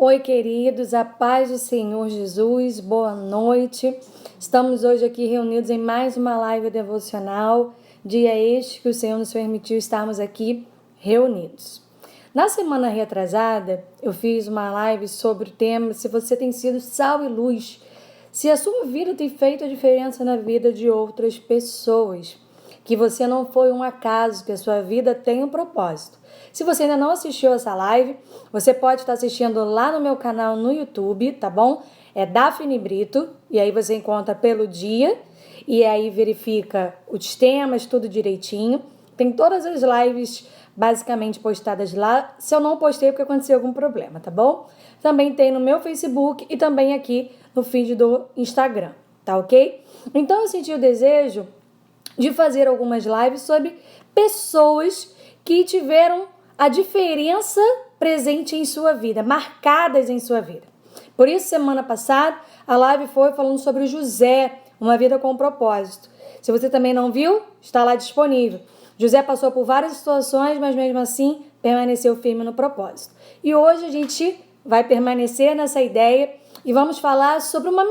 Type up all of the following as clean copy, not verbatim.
Oi, queridos, a paz do Senhor Jesus, boa noite. Estamos hoje aqui reunidos em mais uma live devocional, dia este que o Senhor nos permitiu estarmos aqui reunidos. Na semana retrasada, eu fiz uma live sobre o tema se você tem sido sal e luz, se a sua vida tem feito a diferença na vida de outras pessoas, que você não foi um acaso, que a sua vida tem um propósito. Se você ainda não assistiu essa live, você pode estar assistindo lá no meu canal no YouTube, tá bom? É Daphne Brito, e aí você encontra pelo dia, e aí verifica os temas, tudo direitinho. Tem todas as lives basicamente postadas lá. Se eu não postei, porque aconteceu algum problema, tá bom? Também tem no meu Facebook e também aqui no feed do Instagram, tá ok? Então eu senti o desejo de fazer algumas lives sobre pessoas que tiveram a diferença presente em sua vida, marcadas em sua vida. Por isso, semana passada, a live foi falando sobre o José, uma vida com propósito. Se você também não viu, está lá disponível. José passou por várias situações, mas mesmo assim permaneceu firme no propósito. E hoje a gente vai permanecer nessa ideia e vamos falar sobre uma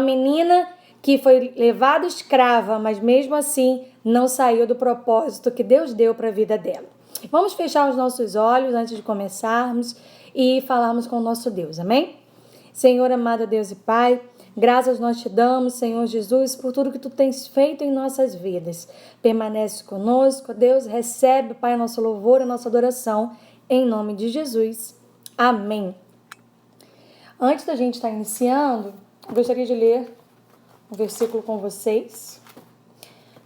menina que foi levada escrava, mas mesmo assim não saiu do propósito que Deus deu para a vida dela. Vamos fechar os nossos olhos antes de começarmos e falarmos com o nosso Deus, amém? Senhor amado Deus e Pai, graças nós te damos, Senhor Jesus, por tudo que tu tens feito em nossas vidas. Permanece conosco, Deus, recebe, Pai, nosso louvor e nossa adoração, em nome de Jesus. Amém. Antes da gente estar iniciando, eu gostaria de ler um versículo com vocês.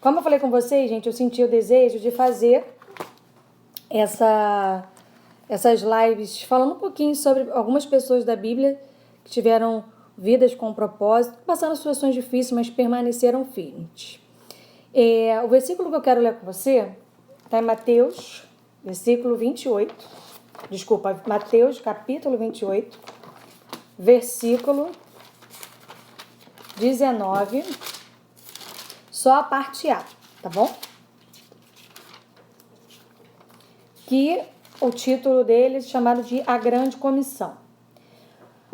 Como eu falei com vocês, gente, eu senti o desejo de fazer essas lives falando um pouquinho sobre algumas pessoas da Bíblia que tiveram vidas com propósito, passaram situações difíceis, mas permaneceram firmes. O versículo que eu quero ler com você está em Mateus, versículo 28. Desculpa, Mateus, capítulo 28, versículo 19, só a parte A, tá bom? Que o título dele é chamado de A Grande Comissão.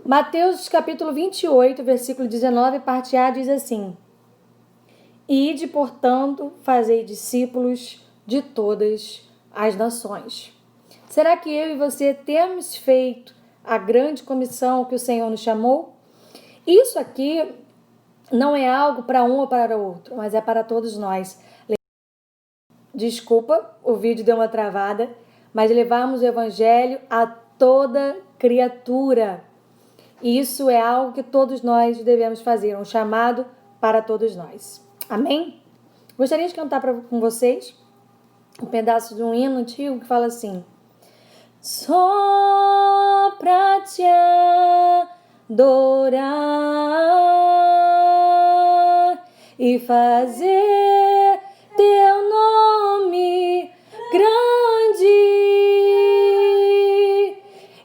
Mateus capítulo 28, versículo 19, parte A, diz assim: Ide, portanto, fazei discípulos de todas as nações. Será que eu e você temos feito a grande comissão que o Senhor nos chamou? Isso aqui não é algo para um ou para o outro, mas é para todos nós. Desculpa, o vídeo deu uma travada, mas levarmos o evangelho a toda criatura. Isso é algo que todos nós devemos fazer, um chamado para todos nós. Amém? Gostaria de cantar com vocês um pedaço de um hino antigo que fala assim: só pra te adorar e fazer teu nome grande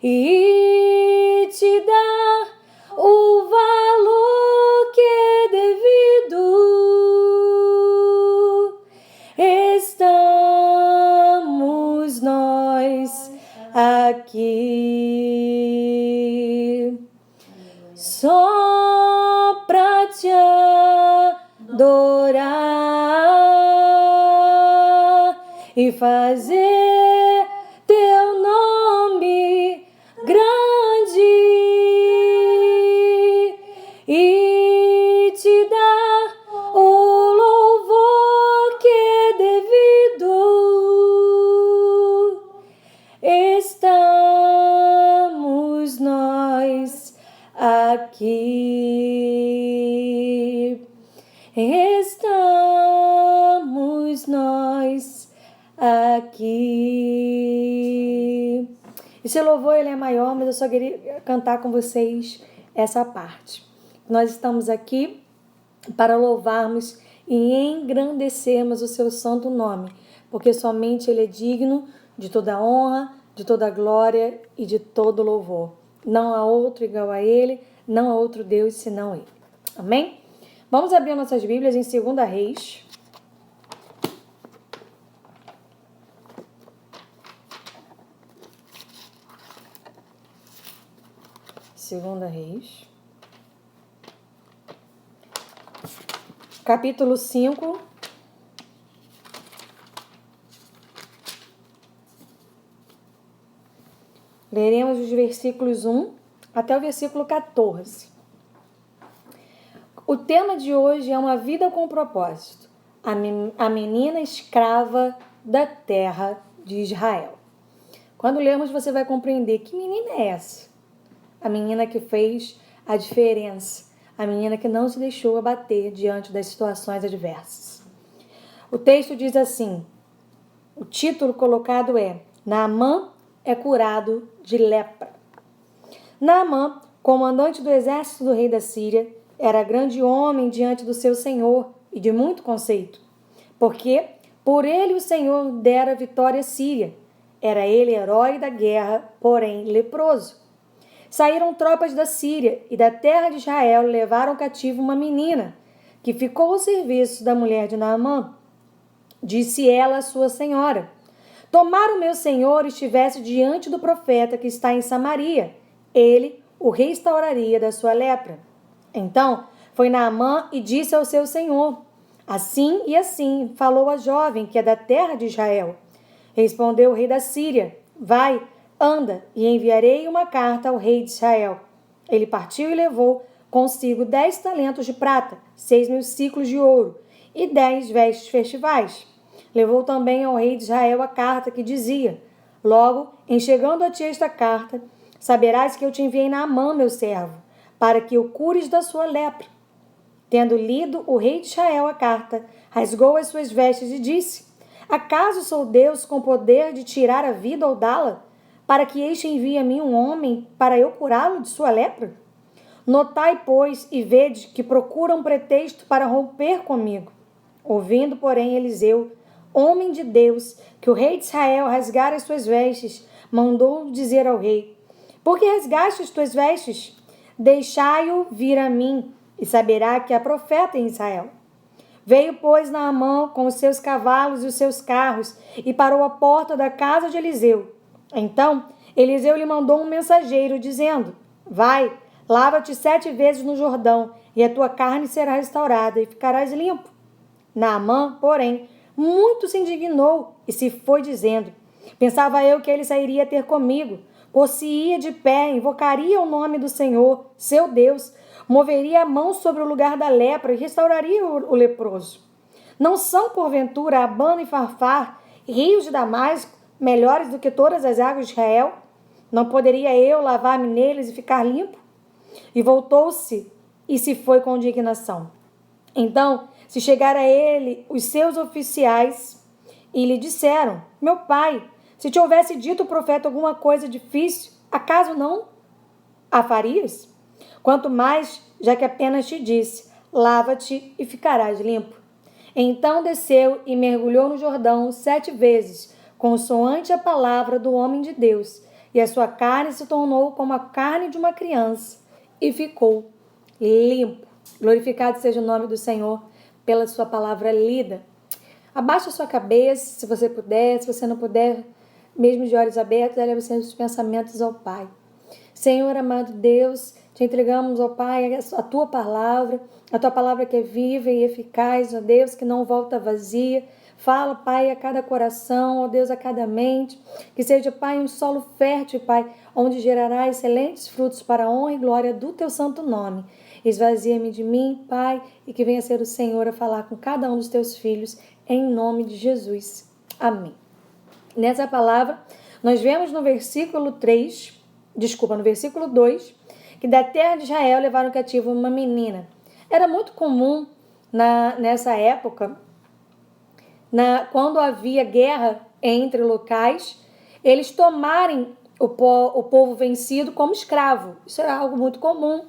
e te dar o valor que é devido. Estamos nós aqui só pra te adorar e fazer teu nome grande e te dar o louvor que é devido. Estamos nós aqui. Estamos nós aqui. Esse louvor ele é maior, mas eu só queria cantar com vocês essa parte. Nós estamos aqui para louvarmos e engrandecermos o seu santo nome, porque somente ele é digno de toda honra, de toda glória e de todo louvor. Não há outro igual a ele, não há outro Deus senão ele. Amém? Vamos abrir nossas Bíblias em 2 Reis. Segunda Reis, capítulo 5, leremos os versículos 1 até o versículo 14. O tema de hoje é uma vida com propósito, a menina escrava da terra de Israel. Quando lermos, você vai compreender que menina é essa. A menina que fez a diferença, a menina que não se deixou abater diante das situações adversas. O texto diz assim, o título colocado é Naamã é curado de lepra. Naamã, comandante do exército do rei da Síria, era grande homem diante do seu senhor e de muito conceito, porque por ele o Senhor dera vitória à Síria. Era ele herói da guerra, porém leproso. Saíram tropas da Síria e da terra de Israel levaram cativo uma menina, que ficou ao serviço da mulher de Naamã. Disse ela à sua senhora, tomara o meu senhor estivesse diante do profeta que está em Samaria, ele o restauraria da sua lepra. Então foi Naamã e disse ao seu senhor, assim e assim falou a jovem que é da terra de Israel. Respondeu o rei da Síria, vai, anda, e enviarei uma carta ao rei de Israel. Ele partiu e levou consigo 10 talentos de prata, 6.000 siclos de ouro e 10 vestes festivais. Levou também ao rei de Israel a carta que dizia, logo, em chegando a ti esta carta, saberás que eu te enviei Naamã, meu servo, para que o cures da sua lepra. Tendo lido o rei de Israel a carta, rasgou as suas vestes e disse, acaso sou Deus com poder de tirar a vida ou dá-la, para que este envie a mim um homem para eu curá-lo de sua lepra? Notai, pois, e vede que procura um pretexto para romper comigo. Ouvindo, porém, Eliseu, homem de Deus, que o rei de Israel rasgara as suas vestes, mandou dizer ao rei, por que rasgaste as tuas vestes? Deixai-o vir a mim, e saberá que há profeta em Israel. Veio, pois, Naamã com os seus cavalos e os seus carros, e parou à porta da casa de Eliseu. Então, Eliseu lhe mandou um mensageiro, dizendo, vai, lava-te 7 vezes no Jordão, e a tua carne será restaurada, e ficarás limpo. Naamã, porém, muito se indignou, e se foi dizendo, pensava eu que ele sairia ter comigo, por-se-ia de pé, invocaria o nome do Senhor, seu Deus, moveria a mão sobre o lugar da lepra e restauraria o leproso. Não são, porventura, Abana e Farfar, rios de Damasco, melhores do que todas as águas de Israel? Não poderia eu lavar-me neles e ficar limpo? E voltou-se e se foi com indignação. Então, se chegaram a ele os seus oficiais e lhe disseram, meu pai, se te houvesse dito o profeta alguma coisa difícil, acaso não a farias? Quanto mais, já que apenas te disse, lava-te e ficarás limpo. Então desceu e mergulhou no Jordão 7 vezes, consoante a palavra do homem de Deus, e a sua carne se tornou como a carne de uma criança, e ficou limpo. Glorificado seja o nome do Senhor pela sua palavra lida. Abaixa a sua cabeça, se você puder, se você não puder, mesmo de olhos abertos, eleva os seus pensamentos ao Pai. Senhor amado Deus, te entregamos, ó Pai, a tua palavra que é viva e eficaz, ó Deus, que não volta vazia. Fala, Pai, a cada coração, ó Deus, a cada mente, que seja, Pai, um solo fértil, Pai, onde gerará excelentes frutos para a honra e glória do teu santo nome. Esvazia-me de mim, Pai, e que venha ser o Senhor a falar com cada um dos teus filhos, em nome de Jesus. Amém. Nessa palavra, nós vemos no versículo 2, que da terra de Israel levaram cativo uma menina. Era muito comum nessa época, quando havia guerra entre locais, eles tomarem o povo vencido como escravo. Isso era algo muito comum.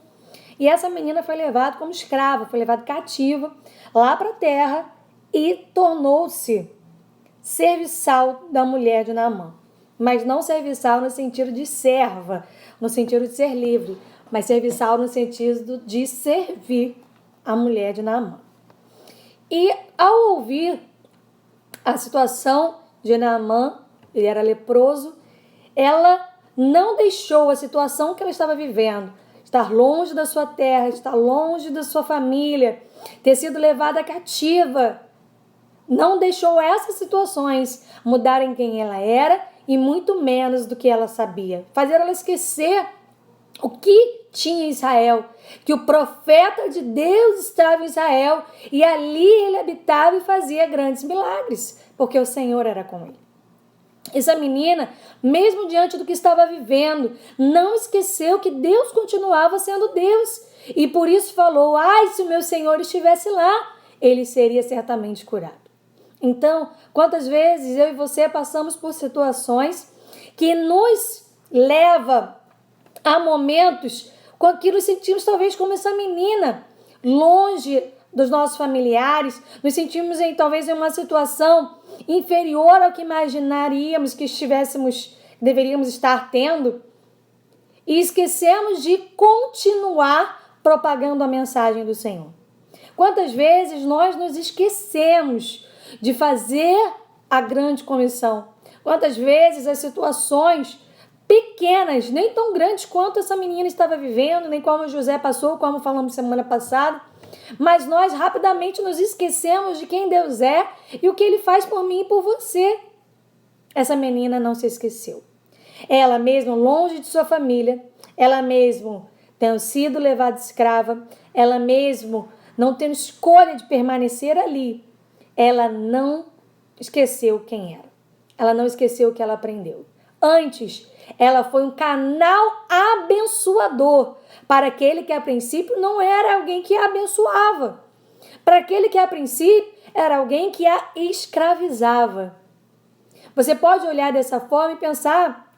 E essa menina foi levada como escrava, foi levada cativa lá para a terra e tornou-se serviçal da mulher de Naamã. Mas não serviçal no sentido de serva, no sentido de ser livre, mas serviçal no sentido de servir a mulher de Naamã. E ao ouvir a situação de Naamã, ele era leproso, ela não deixou a situação que ela estava vivendo, estar longe da sua terra, estar longe da sua família, ter sido levada cativa, não deixou essas situações mudarem quem ela era e muito menos do que ela sabia. Fazer ela esquecer o que tinha em Israel, que o profeta de Deus estava em Israel e ali ele habitava e fazia grandes milagres, porque o Senhor era com ele. Essa menina, mesmo diante do que estava vivendo, não esqueceu que Deus continuava sendo Deus e por isso falou: ai, se o meu Senhor estivesse lá, ele seria certamente curado. Então, quantas vezes eu e você passamos por situações que nos leva a momentos com que nos sentimos talvez como essa menina, longe dos nossos familiares, nos sentimos talvez em uma situação inferior ao que imaginaríamos que deveríamos estar tendo, e esquecemos de continuar propagando a mensagem do Senhor. Quantas vezes nós nos esquecemos de fazer a grande comissão? Quantas vezes as situações pequenas, nem tão grandes quanto essa menina estava vivendo, nem como José passou, como falamos semana passada, mas nós rapidamente nos esquecemos de quem Deus é e o que Ele faz por mim e por você. Essa menina não se esqueceu. Ela mesmo longe de sua família, ela mesmo tendo sido levada escrava, ela mesmo não tendo escolha de permanecer ali, ela não esqueceu quem era. Ela não esqueceu o que ela aprendeu. Antes, ela foi um canal abençoador para aquele que a princípio não era alguém que a abençoava. Para aquele que a princípio era alguém que a escravizava. Você pode olhar dessa forma e pensar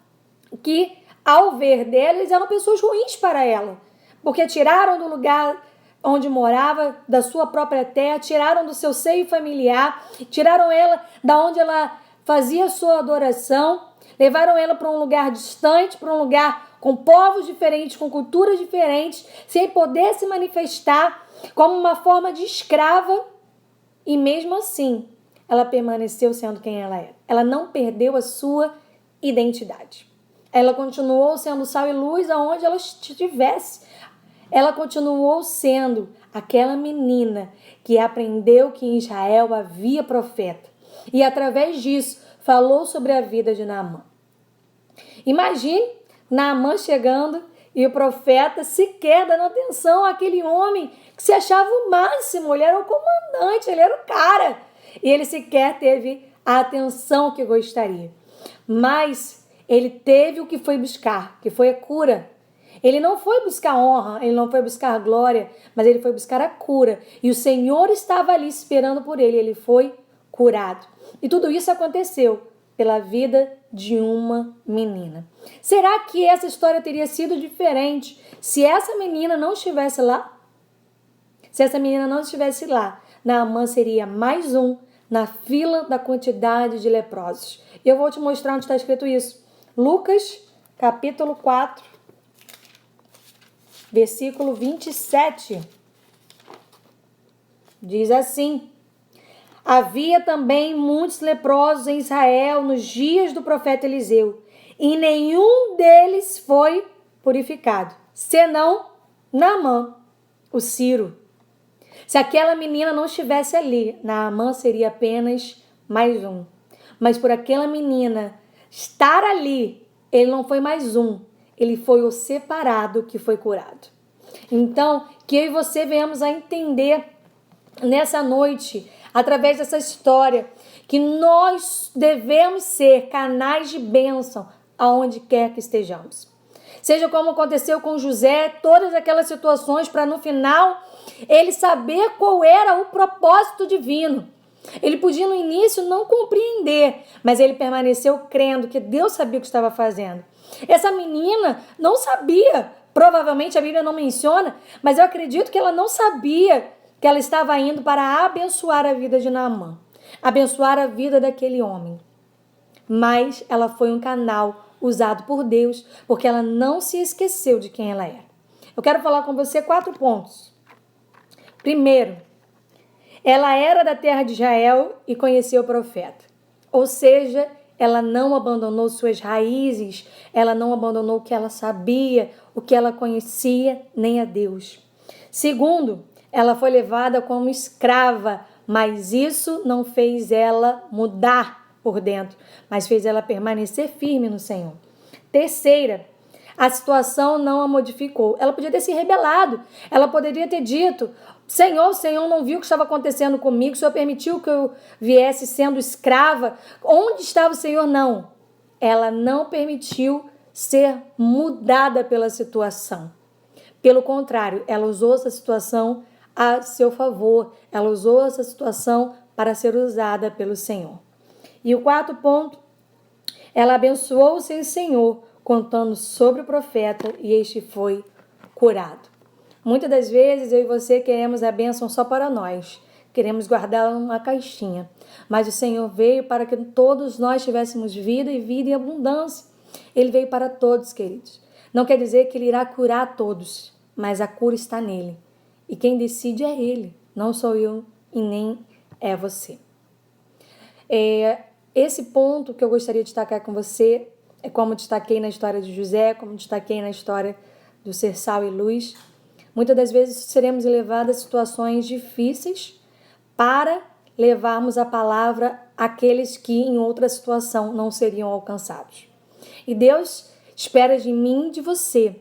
que, ao ver dela, eles eram pessoas ruins para ela, porque tiraram do lugar onde morava, da sua própria terra, tiraram do seu seio familiar, tiraram ela da onde ela fazia sua adoração, levaram ela para um lugar distante, para um lugar com povos diferentes, com culturas diferentes, sem poder se manifestar como uma forma de escrava, e mesmo assim, ela permaneceu sendo quem ela era. Ela não perdeu a sua identidade. Ela continuou sendo sal e luz aonde ela estivesse. Ela continuou sendo aquela menina que aprendeu que em Israel havia profeta. E através disso, falou sobre a vida de Naamã. Imagine Naamã chegando e o profeta sequer dando atenção àquele homem que se achava o máximo. Ele era o comandante, ele era o cara. E ele sequer teve a atenção que gostaria. Mas ele teve o que foi buscar, que foi a cura. Ele não foi buscar honra, ele não foi buscar glória, mas ele foi buscar a cura. E o Senhor estava ali esperando por ele, ele foi curado. E tudo isso aconteceu pela vida de uma menina. Será que essa história teria sido diferente se essa menina não estivesse lá? Se essa menina não estivesse lá, Naamã seria mais um na fila da quantidade de leprosos. E eu vou te mostrar onde está escrito isso. Lucas, capítulo 4, versículo 27. Diz assim: havia também muitos leprosos em Israel nos dias do profeta Eliseu, e nenhum deles foi purificado, senão Naamã, o Ciro. Se aquela menina não estivesse ali, Naamã seria apenas mais um. Mas por aquela menina estar ali, ele não foi mais um, ele foi o separado que foi curado. Então, que eu e você venhamos a entender nessa noite, através dessa história, que nós devemos ser canais de bênção aonde quer que estejamos. Seja como aconteceu com José, todas aquelas situações para no final ele saber qual era o propósito divino. Ele podia no início não compreender, mas ele permaneceu crendo que Deus sabia o que estava fazendo. Essa menina não sabia, provavelmente a Bíblia não menciona, mas eu acredito que ela não sabia que ela estava indo para abençoar a vida de Naamã, abençoar a vida daquele homem. Mas ela foi um canal usado por Deus, porque ela não se esqueceu de quem ela era. Eu quero falar com você 4 pontos. Primeiro, ela era da terra de Israel e conhecia o profeta. Ou seja, ela não abandonou suas raízes, ela não abandonou o que ela sabia, o que ela conhecia, nem a Deus. Segundo, ela foi levada como escrava, mas isso não fez ela mudar por dentro, mas fez ela permanecer firme no Senhor. Terceira, a situação não a modificou. Ela podia ter se rebelado, ela poderia ter dito: Senhor, o Senhor não viu o que estava acontecendo comigo, o Senhor permitiu que eu viesse sendo escrava. Onde estava o Senhor? Não. Ela não permitiu ser mudada pela situação. Pelo contrário, ela usou essa situação a seu favor. Ela usou essa situação para ser usada pelo Senhor. E o quarto ponto, ela abençoou o seu Senhor, contando sobre o profeta, e este foi curado. Muitas das vezes eu e você queremos a bênção só para nós. Queremos guardá-la numa caixinha. Mas o Senhor veio para que todos nós tivéssemos vida e vida em abundância. Ele veio para todos, queridos. Não quer dizer que Ele irá curar todos, mas a cura está nele. E quem decide é Ele, não sou eu e nem é você. Esse ponto que eu gostaria de destacar com você é como destaquei na história de José, como destaquei na história do ser sal e luz. Muitas das vezes seremos levados a situações difíceis para levarmos a palavra àqueles que em outra situação não seriam alcançados. E Deus espera de mim e de você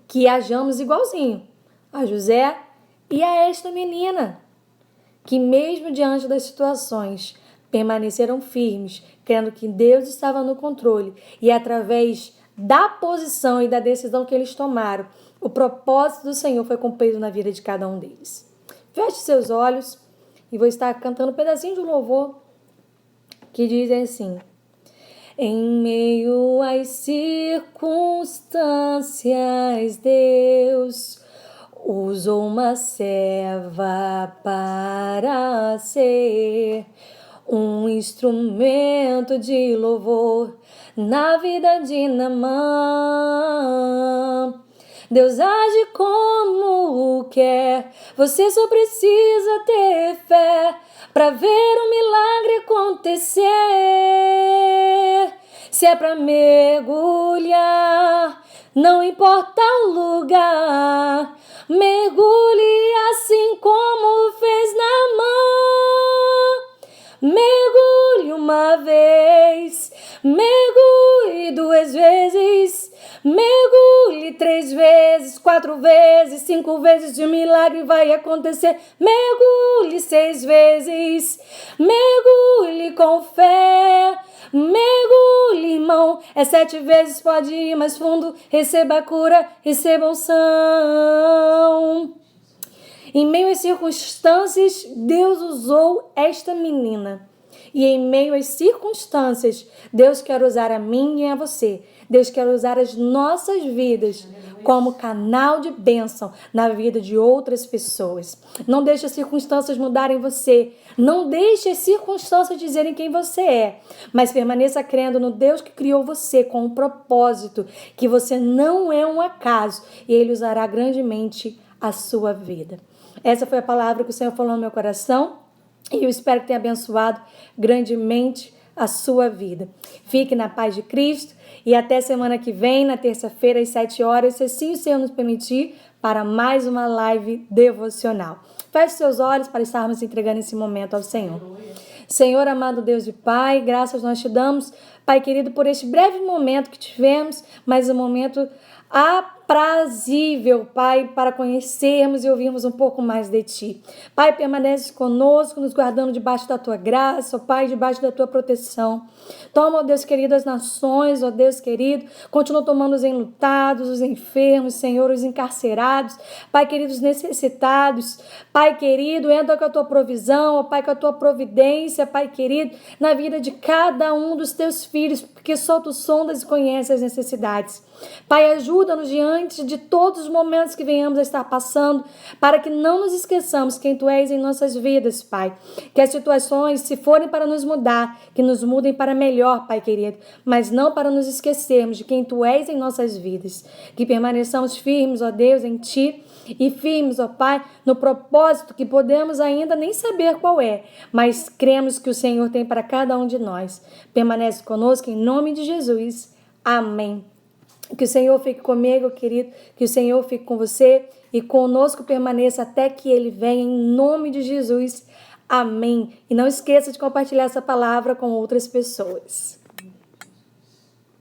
que hajamos igualzinho a José e a esta menina, que mesmo diante das situações permaneceram firmes, crendo que Deus estava no controle, e através da posição e da decisão que eles tomaram, o propósito do Senhor foi cumprido na vida de cada um deles. Feche seus olhos e vou estar cantando um pedacinho de um louvor que diz assim: em meio às circunstâncias, Deus usou uma serva para ser um instrumento de louvor na vida de Naamã. Deus age como quer, você só precisa ter fé para ver o milagre acontecer. Se é para mergulhar, não importa o lugar, mergulhe assim como fez Naamã. Mergulhe uma vez, mergulhe 2 vezes, mergulhe 3 vezes, 4 vezes, 5 vezes, e o milagre vai acontecer. Mergulhe 6 vezes, mergulhe com fé, mergulhe, irmão, 7 vezes, pode ir mais fundo, receba a cura, receba a unção. Em meio às circunstâncias, Deus usou esta menina. E em meio às circunstâncias, Deus quer usar a mim e a você. Deus quer usar as nossas vidas como canal de bênção na vida de outras pessoas. Não deixe as circunstâncias mudarem você. Não deixe as circunstâncias dizerem quem você é. Mas permaneça crendo no Deus que criou você com um propósito, que você não é um acaso. E Ele usará grandemente a sua vida. Essa foi a palavra que o Senhor falou no meu coração. E eu espero que tenha abençoado grandemente a sua vida. Fique na paz de Cristo e até semana que vem, na terça-feira, às 7 horas, se assim o Senhor nos permitir, para mais uma live devocional. Feche seus olhos para estarmos entregando esse momento ao Senhor. Senhor, amado Deus e Pai, graças nós te damos, Pai querido, por este breve momento que tivemos, mas um momento aprazível, Pai, para conhecermos e ouvirmos um pouco mais de Ti. Pai, permanece conosco, nos guardando debaixo da Tua graça, ó Pai, debaixo da Tua proteção. Toma, ó Deus querido, as nações, ó Deus querido, continua tomando os enlutados, os enfermos, Senhor, os encarcerados, Pai querido, os necessitados. Pai querido, entra com a Tua provisão, ó Pai, com a Tua providência, Pai querido, na vida de cada um dos Teus filhos, porque só Tu sondas e conheces as necessidades. Pai, ajuda-nos diante diante de todos os momentos que venhamos a estar passando, para que não nos esqueçamos quem Tu és em nossas vidas, Pai. Que as situações, se forem para nos mudar, que nos mudem para melhor, Pai querido, mas não para nos esquecermos de quem Tu és em nossas vidas. Que permaneçamos firmes, ó Deus, em Ti, e firmes, ó Pai, no propósito que podemos ainda nem saber qual é, mas cremos que o Senhor tem para cada um de nós. Permanece conosco em nome de Jesus. Amém. Que o Senhor fique comigo, querido, que o Senhor fique com você e conosco permaneça até que Ele venha em nome de Jesus. Amém. E não esqueça de compartilhar essa palavra com outras pessoas.